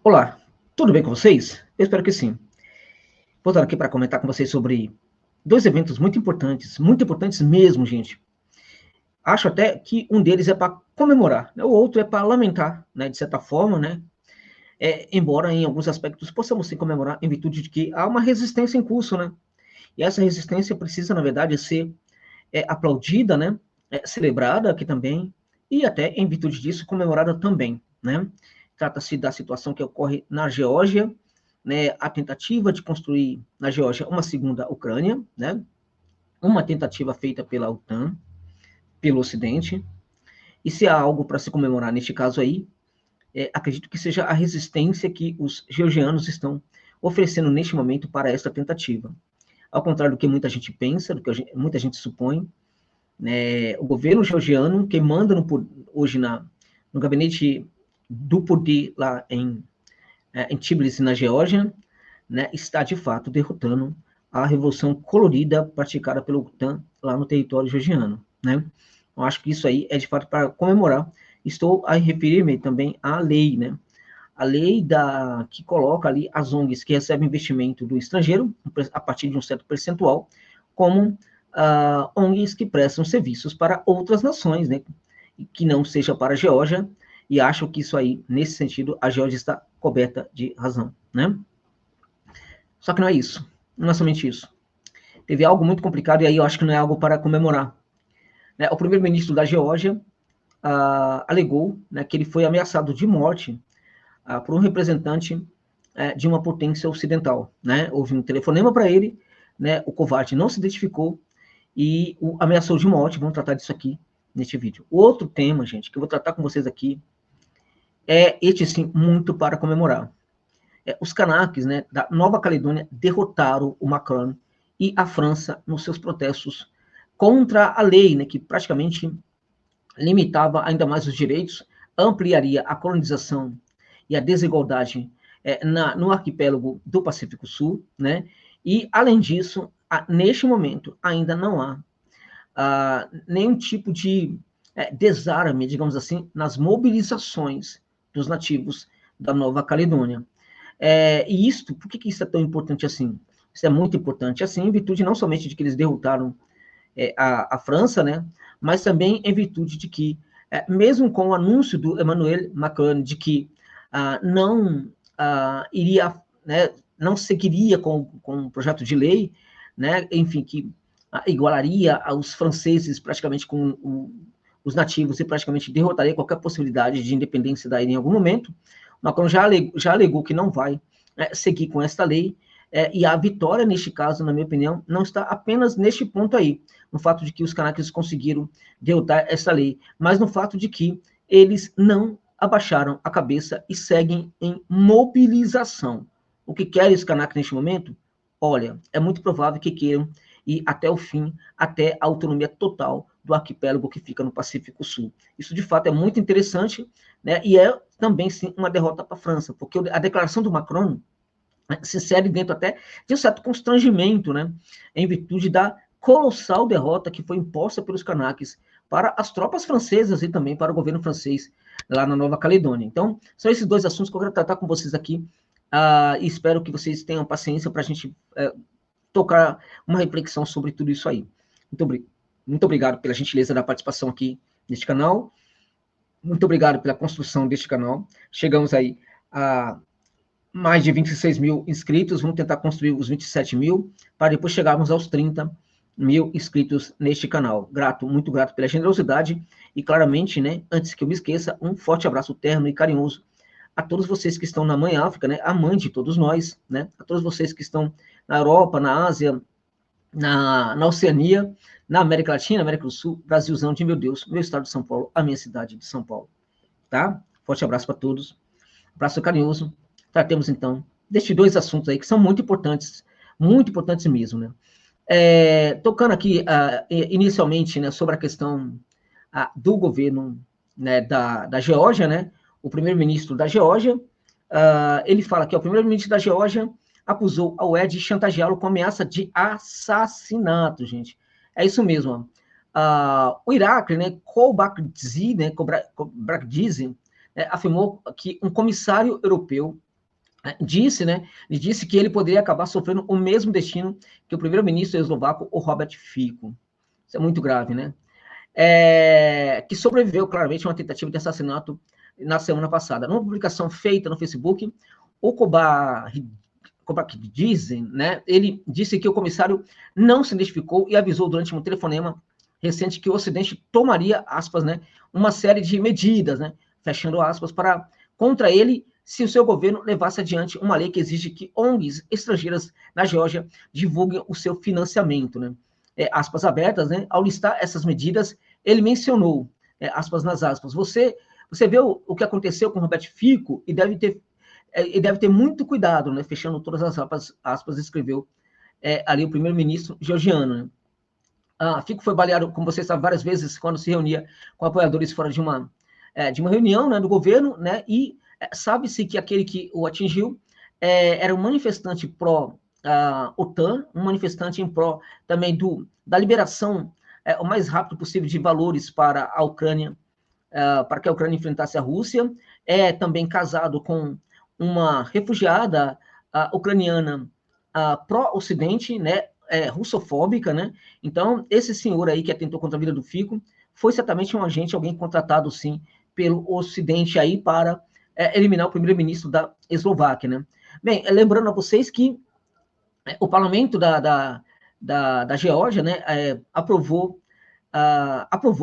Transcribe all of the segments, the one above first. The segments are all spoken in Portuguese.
Olá, tudo bem com vocês? Eu espero que sim. Vou estar aqui para comentar com vocês sobre dois eventos muito importantes mesmo, gente. Acho até que um deles é para comemorar, né? O outro é para lamentar, né? De certa forma, né? Embora em alguns aspectos possamos sim comemorar em virtude de que há uma resistência em curso, né? E essa resistência precisa, na verdade, ser aplaudida, né? Celebrada aqui também e até em virtude disso comemorada também, né? Trata-se da situação que ocorre na Geórgia, né? A tentativa de construir na Geórgia uma segunda Ucrânia, né? Uma tentativa feita pela OTAN, pelo Ocidente. E se há algo para se comemorar neste caso aí, acredito que seja a resistência que os georgianos estão oferecendo neste momento para esta tentativa. Ao contrário do que muita gente pensa, do que muita gente supõe, né, o governo georgiano, quem manda hoje no gabinete do poder lá em Tbilisi, na Geórgia, né, está de fato derrotando a revolução colorida praticada pelo OTAN lá no território georgiano. Né? Eu acho que isso aí é de fato para comemorar. Estou a referir-me também à lei, né? A lei que coloca ali as ONGs que recebem investimento do estrangeiro, a partir de um certo percentual, como ONGs que prestam serviços para outras nações, né? Que não seja para a Geórgia, e acho que isso aí, nesse sentido, a Geórgia está coberta de razão, né? Só que não é isso, não é somente isso. Teve algo muito complicado, e aí eu acho que não é algo para comemorar. Né? O primeiro-ministro da Geórgia alegou, né, que ele foi ameaçado de morte por um representante de uma potência ocidental. Né? Houve um telefonema para ele, né? O covarde não se identificou e o ameaçou de morte. Vamos tratar disso aqui neste vídeo. O outro tema, gente, que eu vou tratar com vocês aqui, este sim, muito para comemorar. Os Kanaks, né, da Nova Caledônia, derrotaram o Macron e a França nos seus protestos contra a lei, né, que praticamente limitava ainda mais os direitos, ampliaria a colonização e a desigualdade no arquipélago do Pacífico Sul, né? E, além disso, neste momento, ainda não há nenhum tipo de desarme, digamos assim, nas mobilizações dos nativos da Nova Caledônia. E isto, por que isso é tão importante assim? Isso é muito importante, assim, em virtude não somente de que eles derrotaram a França, né, mas também em virtude de que, mesmo com o anúncio do Emmanuel Macron de que não iria, né, não seguiria com o projeto de lei, né, enfim, que igualaria aos franceses praticamente com os nativos e praticamente derrotaria qualquer possibilidade de independência da ilha em algum momento. Macron já alegou que não vai seguir com esta lei, e a vitória, neste caso, na minha opinião, não está apenas neste ponto aí, no fato de que os canacas conseguiram derrotar essa lei, mas no fato de que eles não abaixaram a cabeça e seguem em mobilização. O que querem os canacas neste momento? Olha, é muito provável que queiram ir até o fim, até a autonomia total do arquipélago que fica no Pacífico Sul. Isso, de fato, é muito interessante, né? E é também, sim, uma derrota para a França, porque a declaração do Macron se insere dentro até de um certo constrangimento, né? Em virtude da colossal derrota que foi imposta pelos Kanaks para as tropas francesas e também para o governo francês lá na Nova Caledônia. Então, são esses dois assuntos que eu quero tratar com vocês aqui, e espero que vocês tenham paciência para a gente tocar uma reflexão sobre tudo isso aí. Muito obrigado pela gentileza da participação aqui neste canal, muito obrigado pela construção deste canal. Chegamos aí a mais de 26 mil inscritos, vamos tentar construir os 27 mil, para depois chegarmos aos 30 mil inscritos neste canal. Muito grato pela generosidade, e claramente, né, antes que eu me esqueça, um forte abraço terno e carinhoso a todos vocês que estão na Mãe África, né, a mãe de todos nós, né, a todos vocês que estão na Europa, na Ásia, na Oceania, na América Latina, América do Sul, Brasilzão de meu Deus, meu estado de São Paulo, a minha cidade de São Paulo, tá? Forte abraço para todos, abraço carinhoso. Tratemos, então, destes dois assuntos aí, que são muito importantes mesmo, né? Tocando aqui, inicialmente, né, sobre a questão do governo, né, da Geórgia, né? O primeiro-ministro da Geórgia, ele fala que o primeiro-ministro da Geórgia acusou a UE de chantageá-lo com ameaça de assassinato, gente. É isso mesmo. O Iraque, né, Kobakdzi, né, afirmou que um comissário europeu disse, né, ele disse que ele poderia acabar sofrendo o mesmo destino que o primeiro-ministro eslovaco, o Robert Fico. Isso é muito grave, né? Que sobreviveu claramente a uma tentativa de assassinato na semana passada. Numa publicação feita no Facebook, o Kobach-Dizem, né, ele disse que o comissário não se identificou e avisou durante um telefonema recente que o Ocidente tomaria, aspas, né, uma série de medidas, né, fechando aspas, contra ele se o seu governo levasse adiante uma lei que exige que ONGs estrangeiras na Geórgia divulguem o seu financiamento, né? Aspas abertas, né? Ao listar essas medidas, ele mencionou, aspas nas aspas, você vê o que aconteceu com Robert Fico e deve ter muito cuidado, né? Fechando todas as aspas, escreveu ali o primeiro-ministro georgiano, né? Fico foi baleado, como você sabe, várias vezes quando se reunia com apoiadores fora de uma reunião, né, do governo, né, e sabe-se que aquele que o atingiu era um manifestante pró-OTAN, um manifestante em pró também da liberação o mais rápido possível de valores para a Ucrânia, para que a Ucrânia enfrentasse a Rússia, também casado com uma refugiada ucraniana pró-Ocidente, né, russofóbica, né? Então, esse senhor aí que atentou contra a vida do Fico foi certamente um agente, alguém contratado, sim, pelo Ocidente aí para eliminar o primeiro-ministro da Eslováquia, né? Bem, lembrando a vocês que o parlamento da Geórgia, né, aprovou,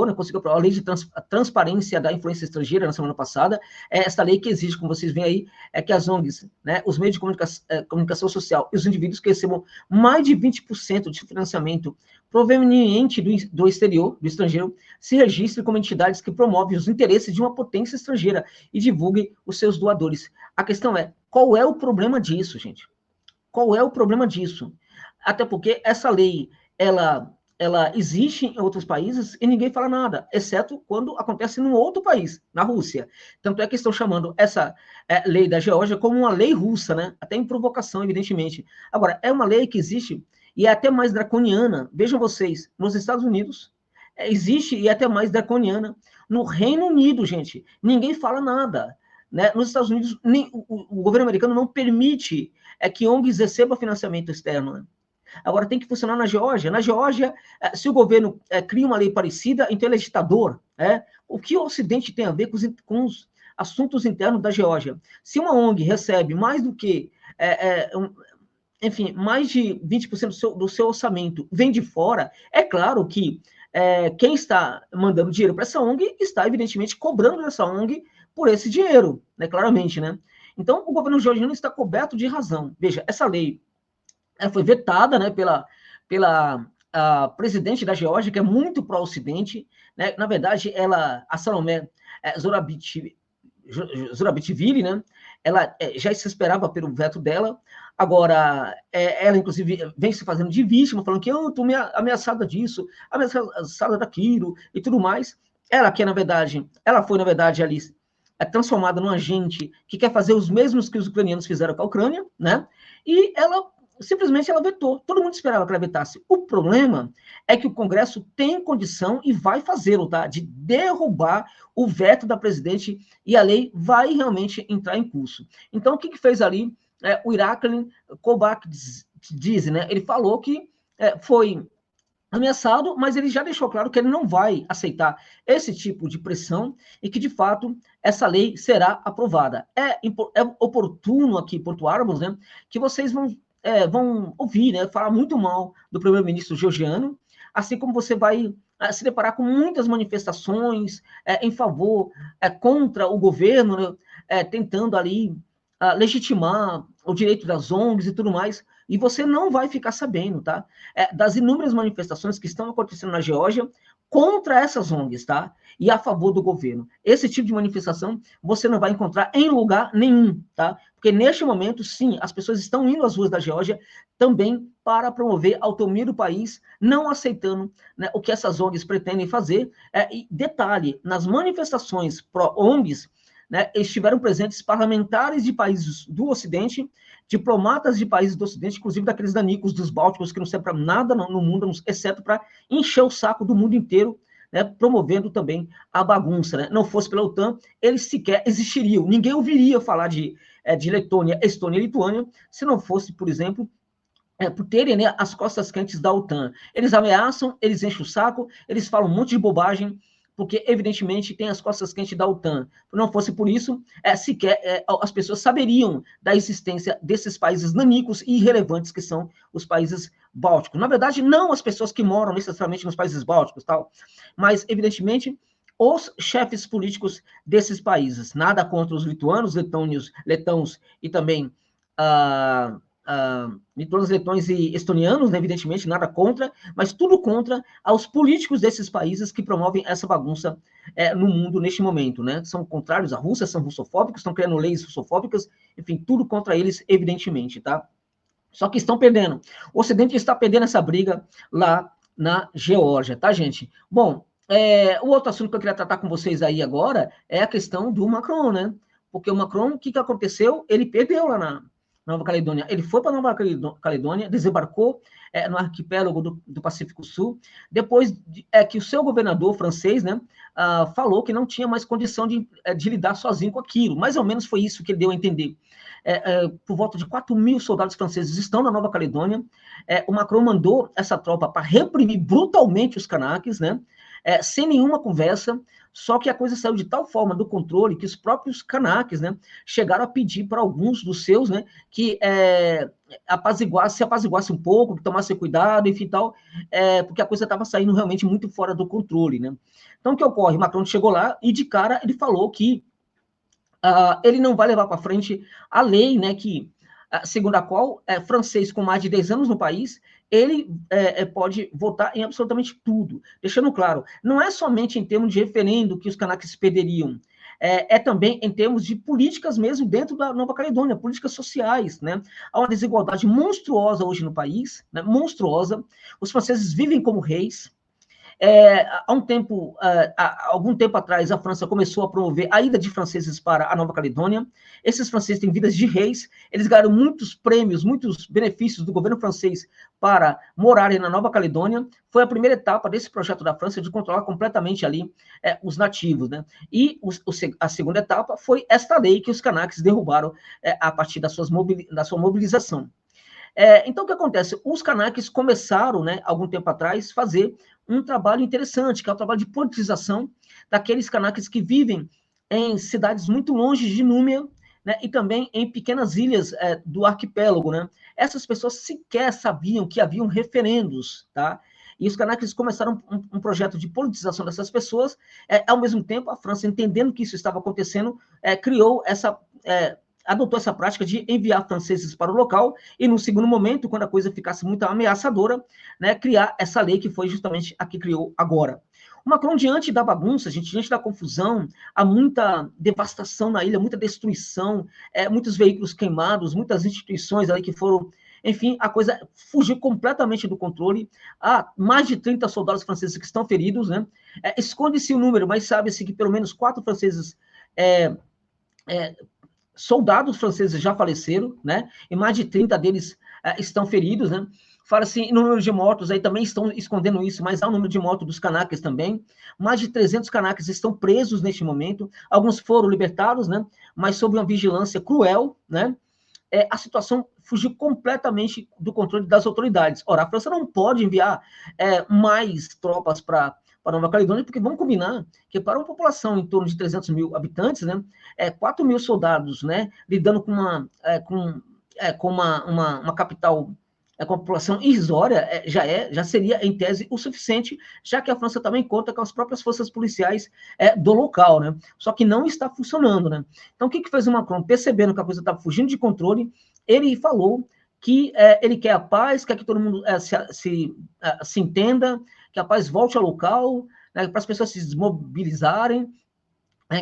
né, conseguiu aprovar a lei de transparência da influência estrangeira na semana passada. Esta lei que exige, como vocês veem aí, que as ONGs, né, os meios de comunicação social e os indivíduos que recebam mais de 20% de financiamento proveniente do exterior, do estrangeiro, se registrem como entidades que promovem os interesses de uma potência estrangeira e divulguem os seus doadores. A questão é, qual é o problema disso, gente? Qual é o problema disso? Até porque essa lei, ela existe em outros países e ninguém fala nada, exceto quando acontece num outro país, na Rússia. Tanto é que estão chamando essa lei da Geórgia como uma lei russa, né? Até em provocação, evidentemente. Agora, é uma lei que existe e é até mais draconiana. Vejam vocês, nos Estados Unidos, existe e é até mais draconiana. No Reino Unido, gente, ninguém fala nada. Né? Nos Estados Unidos, o governo americano não permite que ONGs recebam financiamento externo. Né? Agora, tem que funcionar na Geórgia. Na Geórgia, se o governo cria uma lei parecida, então ele é ditador. O que o Ocidente tem a ver com os assuntos internos da Geórgia? Se uma ONG recebe mais do que, enfim, mais de 20% do seu orçamento vem de fora, é claro que quem está mandando dinheiro para essa ONG está, evidentemente, cobrando dessa ONG por esse dinheiro, né, claramente, né? Então, o governo georgiano está coberto de razão. Veja, essa lei foi vetada, né, pela presidente da Geórgia, que é muito pró-Ocidente, né? Na verdade, a Salomé Zurabishvili, né? Ela já se esperava pelo veto dela. Agora, ela, inclusive, vem se fazendo de vítima, falando que eu estou ameaçada disso, ameaçada daquilo e tudo mais. Ela foi, na verdade, ali transformada num agente que quer fazer os mesmos que os ucranianos fizeram com a Ucrânia, né? E ela simplesmente vetou. Todo mundo esperava que ela vetasse. O problema é que o Congresso tem condição e vai fazê-lo, tá? De derrubar o veto da presidente e a lei vai realmente entrar em curso. Então, o que fez ali o Irakli Kobach-Dizem, né? Ele falou que foi ameaçado, mas ele já deixou claro que ele não vai aceitar esse tipo de pressão e que, de fato, essa lei será aprovada. É oportuno aqui, pontuarmos, né, que vocês vão ouvir, né, falar muito mal do primeiro-ministro georgiano, assim como você vai se deparar com muitas manifestações em favor, contra o governo, né, tentando ali legitimar o direito das ONGs e tudo mais, e você não vai ficar sabendo, tá? Das inúmeras manifestações que estão acontecendo na Geórgia contra essas ONGs, tá? E a favor do governo. Esse tipo de manifestação você não vai encontrar em lugar nenhum, tá? Porque neste momento, sim, as pessoas estão indo às ruas da Geórgia também para promover a autonomia do país, não aceitando, né, o que essas ONGs pretendem fazer. E detalhe, nas manifestações pró-ONGs, né, estiveram presentes parlamentares de países do Ocidente, diplomatas de países do Ocidente, inclusive daqueles danicos dos Bálticos, que não servem para nada no mundo, exceto para encher o saco do mundo inteiro, né, promovendo também a bagunça. Né? Não fosse pela OTAN, eles sequer existiriam. Ninguém ouviria falar de de Letônia, Estônia e Lituânia, se não fosse, por exemplo, por terem, né, as costas quentes da OTAN. Eles ameaçam, eles enchem o saco, eles falam um monte de bobagem, porque, evidentemente, tem as costas quentes da OTAN. Se não fosse por isso, sequer as pessoas saberiam da existência desses países nanicos e irrelevantes que são os países bálticos. Na verdade, não as pessoas que moram necessariamente nos países bálticos, tal, mas, evidentemente, os chefes políticos desses países. Nada contra os lituanos, letãos e também lituanos, letões e estonianos, né, evidentemente, nada contra, mas tudo contra aos políticos desses países que promovem essa bagunça no mundo neste momento, né? São contrários à Rússia, são russofóbicos, estão criando leis russofóbicas, enfim, tudo contra eles, evidentemente, tá? Só que estão perdendo. O Ocidente está perdendo essa briga lá na Geórgia, tá, gente? Bom, o outro assunto que eu queria tratar com vocês aí agora é a questão do Macron, né? Porque o Macron, o que aconteceu? Ele perdeu lá na Nova Caledônia. Ele foi para Nova Caledônia, desembarcou no arquipélago do Pacífico Sul, depois que o seu governador francês, né, falou que não tinha mais condição de lidar sozinho com aquilo. Mais ou menos foi isso que ele deu a entender. Por volta de 4 mil soldados franceses estão na Nova Caledônia. O Macron mandou essa tropa para reprimir brutalmente os canaques, né, sem nenhuma conversa, só que a coisa saiu de tal forma do controle que os próprios canaques, né, chegaram a pedir para alguns dos seus, né, que se apaziguasse um pouco, que tomasse cuidado, enfim, tal, porque a coisa estava saindo realmente muito fora do controle, né. Então, o que ocorre? O Macron chegou lá e, de cara, ele falou que ele não vai levar para frente a lei, né, que, segundo a qual francês com mais de 10 anos no país, ele pode votar em absolutamente tudo. Deixando claro, não é somente em termos de referendo que os canaques perderiam, também em termos de políticas mesmo dentro da Nova Caledônia, políticas sociais, né? Há uma desigualdade monstruosa hoje no país, né? Monstruosa. Os franceses vivem como reis. Algum tempo atrás, a França começou a promover a ida de franceses para a Nova Caledônia. Esses franceses têm vidas de reis, eles ganharam muitos prêmios, muitos benefícios do governo francês para morarem na Nova Caledônia. Foi a primeira etapa desse projeto da França de controlar completamente ali os nativos, né? E a segunda etapa foi esta lei que os canaques derrubaram a partir da sua mobilização. Então, o que acontece? Os canaques começaram, né, algum tempo atrás, fazer um trabalho interessante, que é o trabalho de politização daqueles canaques que vivem em cidades muito longe de Númia, né, e também em pequenas ilhas do arquipélago, né? Essas pessoas sequer sabiam que haviam referendos, tá? E os canaques começaram um projeto de politização dessas pessoas. Ao mesmo tempo, a França, entendendo que isso estava acontecendo, adotou essa prática de enviar franceses para o local e, no segundo momento, quando a coisa ficasse muito ameaçadora, né, criar essa lei que foi justamente a que criou agora. O Macron, diante da bagunça, diante da confusão, há muita devastação na ilha, muita destruição, muitos veículos queimados, muitas instituições ali que foram... Enfim, a coisa fugiu completamente do controle. Há mais de 30 soldados franceses que estão feridos, né? Esconde-se o número, mas sabe-se que pelo menos 4 franceses... soldados franceses já faleceram, né? E mais de 30 deles estão feridos, né? Fala-se no número de mortos, aí também estão escondendo isso, mas há o número de mortos dos canaques também. Mais de 300 canaques estão presos neste momento. Alguns foram libertados, né? Mas sob uma vigilância cruel, né? A situação fugiu completamente do controle das autoridades. Ora, a França não pode enviar mais tropas para Nova Caledônia, porque vamos combinar que para uma população em torno de 300 mil habitantes, né, 4 mil soldados, né, lidando com uma capital com a população irrisória, já seria, em tese, o suficiente, já que a França também conta com as próprias forças policiais do local, né? Só que não está funcionando, né? Então, o que fez o Macron? Percebendo que a coisa estava fugindo de controle, ele falou que ele quer a paz, quer que todo mundo se entenda, que a paz volte ao local, né, para as pessoas se desmobilizarem,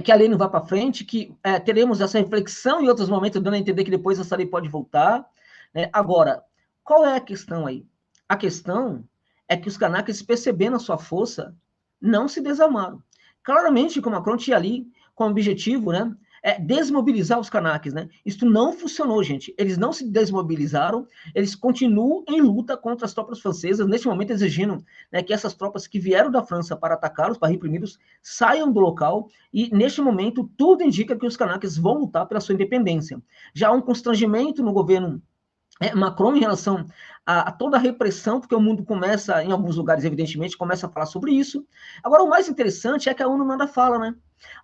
que a lei não vá para frente, que teremos essa reflexão em outros momentos, dando a entender que depois essa lei pode voltar. Né? Agora, qual é a questão aí? A questão é que os canaques, percebendo a sua força, não se desarmaram. Claramente que o Macron tinha ali como objetivo, né, desmobilizar os canaques, né? Isso não funcionou, gente. Eles não se desmobilizaram, eles continuam em luta contra as tropas francesas, neste momento exigindo, né, que essas tropas que vieram da França para atacá-los, para reprimi-los, saiam do local, e neste momento tudo indica que os canaques vão lutar pela sua independência. Já há um constrangimento no governo Macron em relação a toda a repressão, porque o mundo começa, em alguns lugares, evidentemente, começa a falar sobre isso. Agora, o mais interessante é que a ONU nada fala, né?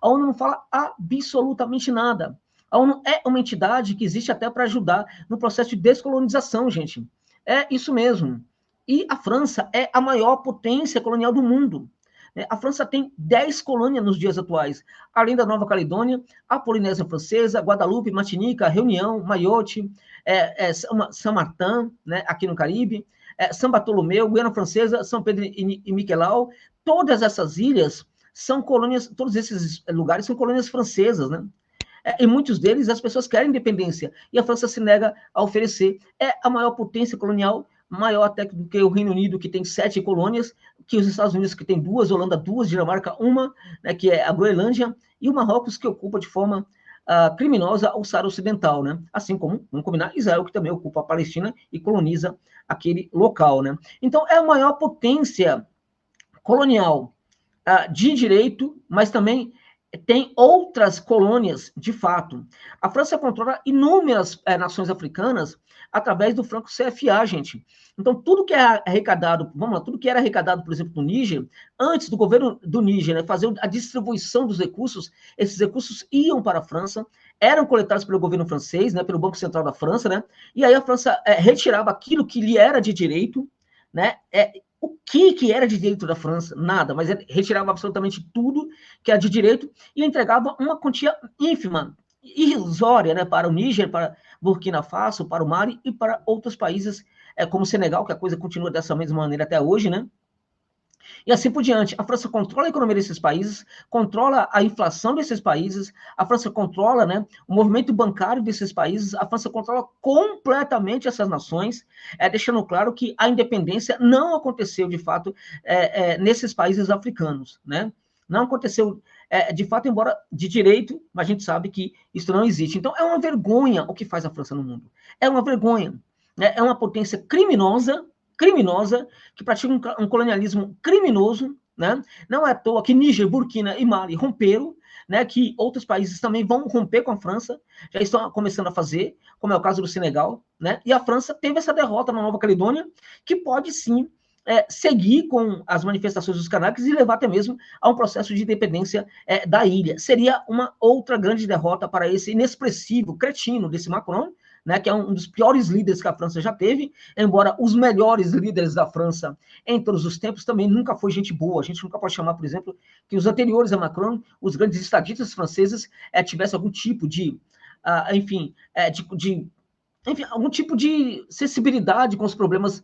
A ONU não fala absolutamente nada. A ONU é uma entidade que existe até para ajudar no processo de descolonização, gente. É isso mesmo. E a França é a maior potência colonial do mundo. A França tem 10 colônias nos dias atuais, além da Nova Caledônia, a Polinésia Francesa, Guadalupe, Martinica, Reunião, Mayotte, São Martin, né, aqui no Caribe, São Bartolomeu, Guiana Francesa, São Pedro e Miquelau. Todas essas ilhas são colônias, todos esses lugares são colônias francesas, né? Em muitos deles, as pessoas querem independência, e a França se nega a oferecer. É a maior potência colonial, maior até do que o Reino Unido, que tem 7 colônias, que os Estados Unidos, que tem 2, Holanda 2, Dinamarca 1, né, que é a Groenlândia, e o Marrocos, que ocupa de forma criminosa o Saara Ocidental, né? Assim como, vamos combinar, Israel, que também ocupa a Palestina e coloniza aquele local, né? Então, é a maior potência colonial de direito, mas também tem outras colônias, de fato. A França controla inúmeras nações africanas através do franco CFA, gente. Então, tudo que é arrecadado, vamos lá, tudo que era arrecadado, por exemplo, no Níger, antes do governo do Níger, né, fazer a distribuição dos recursos, esses recursos iam para a França, eram coletados pelo governo francês, né, pelo Banco Central da França, né, e aí a França retirava aquilo que lhe era de direito, né, o que era de direito da França? Nada, mas ele retirava absolutamente tudo que era de direito e entregava uma quantia ínfima, irrisória, né, para o Níger, para Burkina Faso, para o Mali e para outros países, como o Senegal, que a coisa continua dessa mesma maneira até hoje, né? E assim por diante. A França controla a economia desses países, controla a inflação desses países, a França controla, né, o movimento bancário desses países, a França controla completamente essas nações, deixando claro que a independência não aconteceu, de fato, nesses países africanos, né? Não aconteceu, de fato, embora de direito, mas a gente sabe que isso não existe. Então, é uma vergonha o que faz a França no mundo. É uma vergonha. Né? É uma potência criminosa, que pratica um colonialismo criminoso, né? Não é à toa que Níger, Burkina e Mali romperam, né? Que outros países também vão romper com a França, já estão começando a fazer, como é o caso do Senegal, né? E a França teve essa derrota na Nova Caledônia, que pode sim seguir com as manifestações dos canaques e levar até mesmo a um processo de independência da ilha. Seria uma outra grande derrota para esse inexpressivo cretino desse Macron, né, que é um dos piores líderes que a França já teve, embora os melhores líderes da França em todos os tempos também nunca foi gente boa. A gente nunca pode chamar, por exemplo, que os anteriores a Macron, os grandes estadistas franceses, tivessem algum tipo de, enfim, algum tipo de sensibilidade com os problemas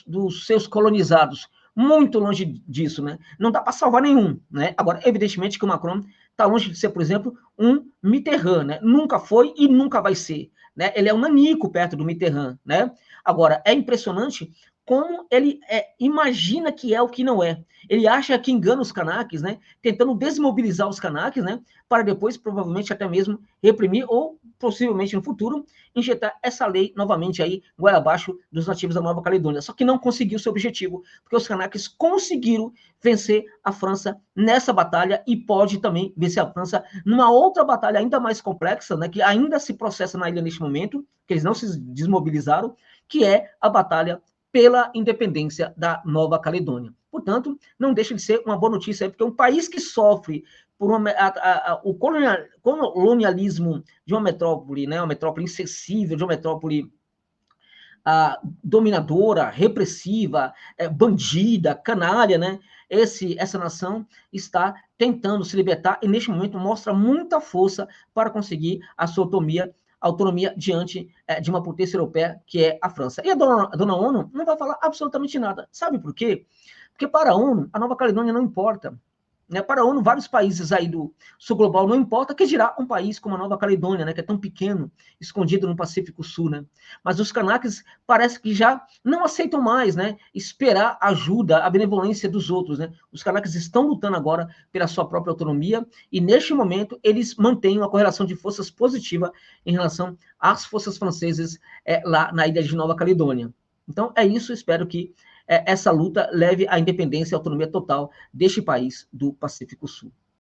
dos seus colonizados. Muito longe disso, né? Não dá para salvar nenhum, né? Agora, evidentemente que o Macron está longe de ser, por exemplo, um Mitterrand, né? Nunca foi e nunca vai ser, né? Ele é um nanico perto do Mitterrand, né? Agora, é impressionante como ele imagina que é o que não é. Ele acha que engana os canaques, né? Tentando desmobilizar os canaques, né? Para depois, provavelmente, até mesmo reprimir ou, possivelmente, no futuro, injetar essa lei novamente aí, goela abaixo dos nativos da Nova Caledônia. Só que não conseguiu seu objetivo, porque os canaques conseguiram vencer a França nessa batalha e pode também vencer a França numa outra batalha ainda mais complexa, né? Que ainda se processa na ilha neste momento, que eles não se desmobilizaram, que é a batalha pela independência da Nova Caledônia. Portanto, não deixa de ser uma boa notícia, porque um país que sofre por o colonialismo de uma metrópole, né, uma metrópole insensível, de uma metrópole dominadora, repressiva, bandida, canalha, né? Essa nação está tentando se libertar e, neste momento, mostra muita força para conseguir a sua autonomia diante de uma potência europeia, que é a França. E a dona ONU não vai falar absolutamente nada. Sabe por quê? Porque para a ONU, a Nova Caledônia não importa. né? Para a ONU, vários países aí do sul global, não importa, que dirá um país como a Nova Caledônia, né, que é tão pequeno, escondido no Pacífico Sul, né? Mas os Kanaks parece que já não aceitam mais, né, esperar ajuda, a benevolência dos outros, né? Os Kanaks estão lutando agora pela sua própria autonomia e, neste momento, eles mantêm uma correlação de forças positiva em relação às forças francesas lá na ilha de Nova Caledônia. Então, é isso, espero que essa luta leve à independência e autonomia total deste país do Pacífico Sul.